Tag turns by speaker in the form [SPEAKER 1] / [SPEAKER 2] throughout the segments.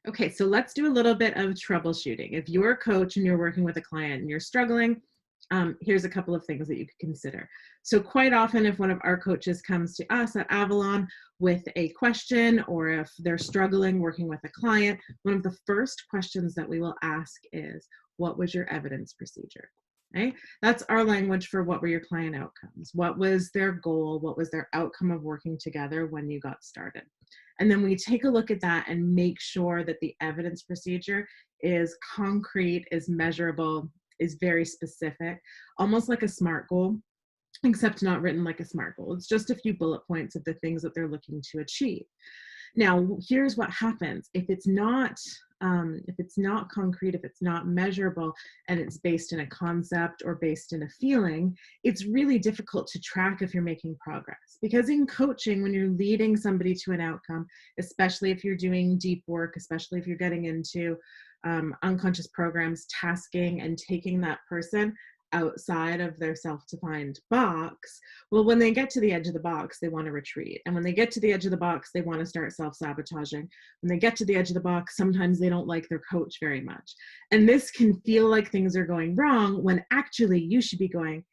[SPEAKER 1] Okay, so let's do a little bit of troubleshooting. If you're a coach and you're working with a client and you're struggling, here's a couple of things that you could consider. So quite often, if one of our coaches comes to us at Avalon with a question, or if they're struggling working with a client, one of the first questions that we will ask is, what was your evidence procedure? Okay? That's our language for what were your client outcomes? What was their goal? What was their outcome of working together when you got started? And then we take a look at that and make sure that the evidence procedure is concrete, is measurable, is very specific, almost like a SMART goal, except not written like a SMART goal. It's just a few bullet points of the things that they're looking to achieve. Now, here's what happens. If it's not concrete, if it's not measurable, and it's based in a concept or based in a feeling, it's really difficult to track if you're making progress. Because in coaching, when you're leading somebody to an outcome, especially if you're doing deep work, especially if you're getting into unconscious programs, tasking, and taking that person outside of their self-defined box, well, when they get to the edge of the box, they want to retreat. And when they get to the edge of the box, they want to start self-sabotaging. When they get to the edge of the box, sometimes they don't like their coach very much. And this can feel like things are going wrong when actually you should be going,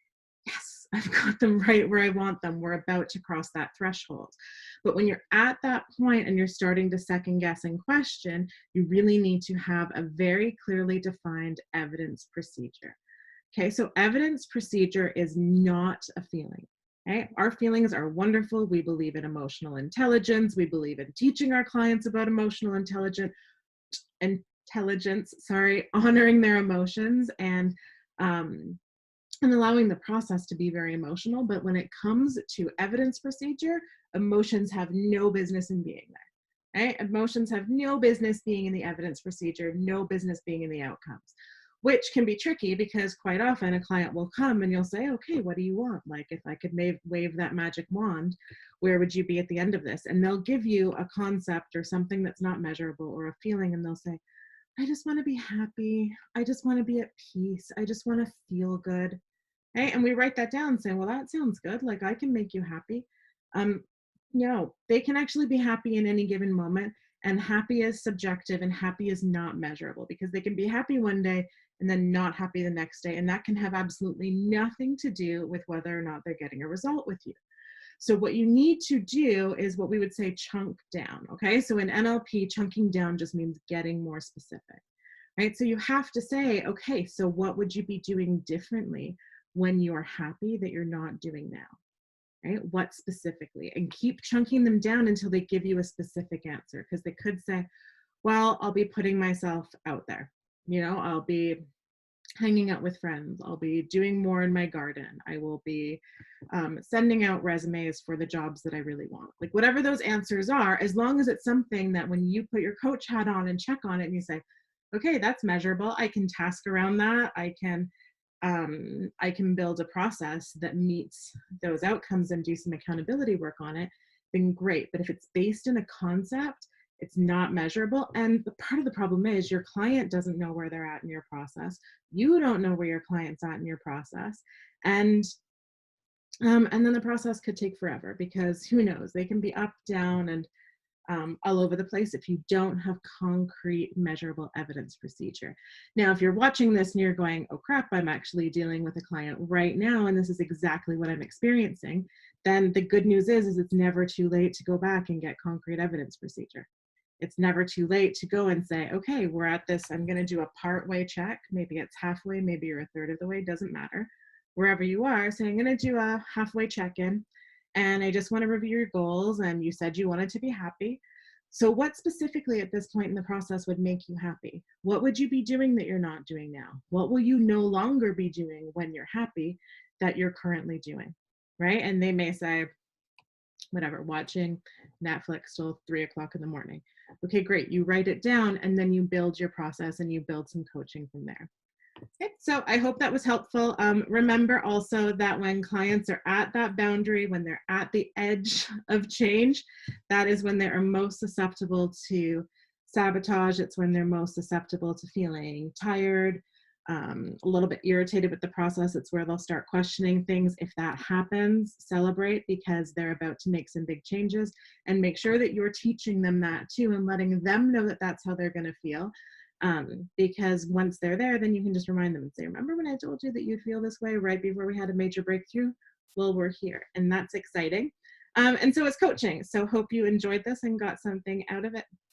[SPEAKER 1] yes, I've got them right where I want them. We're about to cross that threshold. But when you're at that point and you're starting to second guess and question, you really need to have a very clearly defined evidence procedure. Okay, so evidence procedure is not a feeling. Okay? Our feelings are wonderful. We believe in emotional intelligence. We believe in teaching our clients about emotional intelligence, honoring their emotions and allowing the process to be very emotional. But when it comes to evidence procedure, emotions have no business in being there. Right? Emotions have no business being in the evidence procedure, no business being in the outcomes, which can be tricky because quite often a client will come and you'll say, okay, what do you want? Like, if I could wave that magic wand, where would you be at the end of this? And they'll give you a concept or something that's not measurable or a feeling, and they'll say, I just want to be happy. I just want to be at peace. I just want to feel good. Okay? And we write that down saying, well, that sounds good. Like, I can make you happy. No, they can actually be happy in any given moment. And happy is subjective and happy is not measurable, because they can be happy one day and then not happy the next day. And that can have absolutely nothing to do with whether or not they're getting a result with you. So what you need to do is what we would say chunk down. Okay. So in NLP, chunking down just means getting more specific, right? So you have to say, okay, so what would you be doing differently when you're happy that you're not doing now? Right? What specifically? And keep chunking them down until they give you a specific answer. Because they could say, well, I'll be putting myself out there. I'll be hanging out with friends. I'll be doing more in my garden. I will be sending out resumes for the jobs that I really want. Like, whatever those answers are, as long as it's something that when you put your coach hat on and check on it and you say, okay, that's measurable. I can task around that. I can build a process that meets those outcomes and do some accountability work on it, then great. But if it's based in a concept, it's not measurable. And the part of the problem is your client doesn't know where they're at in your process. You don't know where your client's at in your process. And then the process could take forever, because who knows, they can be up, down, and all over the place if you don't have concrete, measurable evidence procedure. Now, if you're watching this and you're going, oh crap, I'm actually dealing with a client right now, and this is exactly what I'm experiencing, then the good news is it's never too late to go back and get concrete evidence procedure. It's never too late to go and say, okay, we're at this, I'm going to do a part-way check. Maybe it's halfway, maybe you're a third of the way, doesn't matter. Wherever you are, say, I'm going to do a halfway check-in, and I just want to review your goals, and you said you wanted to be happy. So what specifically at this point in the process would make you happy? What would you be doing that you're not doing now? What will you no longer be doing when you're happy that you're currently doing, right? And they may say, whatever, watching Netflix till 3:00 in the morning. Okay, great. You write it down, and then you build your process and you build some coaching from there. Okay, so I hope that was helpful. Remember also that when clients are at that boundary, when they're at the edge of change, that is when they are most susceptible to sabotage. It's when they're most susceptible to feeling tired, a little bit irritated with the process, it's where they'll start questioning things. If that happens, celebrate, because they're about to make some big changes, and make sure that you're teaching them that too and letting them know that that's how they're going to feel. Because once they're there, then you can just remind them and say, remember when I told you that you'd feel this way right before we had a major breakthrough? Well, we're here, and that's exciting. And so it's coaching. So hope you enjoyed this and got something out of it.